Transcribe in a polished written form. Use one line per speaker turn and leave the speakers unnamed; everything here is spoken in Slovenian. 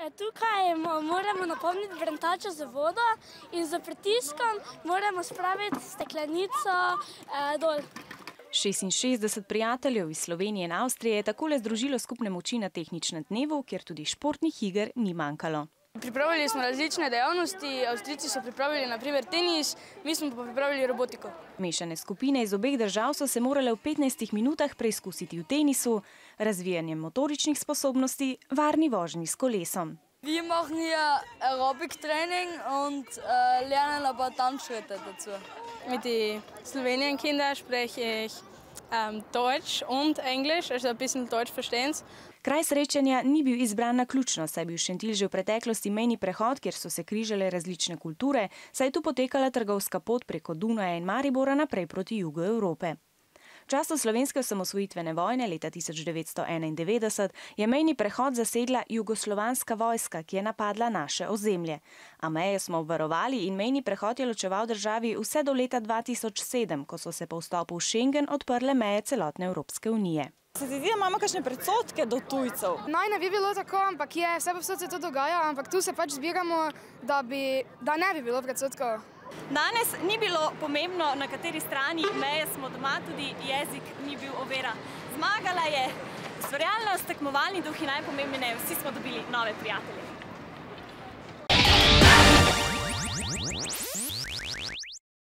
Tukaj moramo napolniti vrtačo z vodo in z pritiskom moramo spraviti steklenico dol.
66 prijateljev iz Slovenije in Avstrije je takole združilo skupne moči na tehničnem dnevu, kjer tudi športnih iger ni manjkalo.
Pripravili smo različne dejavnosti, Avstrijci so pripravili na primer tenis, mi smo pa pripravili robotiko.
Mešane skupine iz obeh držav so se morale v 15 minutah preizkusiti v tenisu, razvijanjem motoričnih sposobnosti, varni vožnji s kolesom.
Wir machen hier Aerobic-Training und lernen aber Tanzschritte dazu.
Mit den Slowenien-Kindern spreche ich Deutsch und Englisch, also ein bisschen Deutsch verstehen.
Kraj srečanja ni bil izbran naključno, saj je bil Šentilj že v preteklosti mejni prehod, kjer so se križale različne kulture, saj je tu potekala trgovska pot preko Dunaja in Maribora naprej proti jugu Evrope. V času slovenske osamosvojitvene vojne leta 1991 je mejni prehod zasedla jugoslovanska vojska, ki je napadla naše ozemlje. A meje smo obvarovali in mejni prehod je ločeval državi vse do leta 2007, ko so se po vstopu v Schengen odprle meje celotne Evropske unije.
Se ti zdi, da imamo kakšne predsodke do tujcev?
Naj ne bi bilo tako, ampak je, vse povsod se to dogaja, ampak tu se pač zbiramo, da ne bi bilo predsotkov.
Danes ni bilo pomembno, na kateri strani meje smo doma, tudi jezik ni bil ovira. Zmagala je ustvarjalnost, tekmovalni duh in najpomembneje, vsi smo dobili nove prijatelje.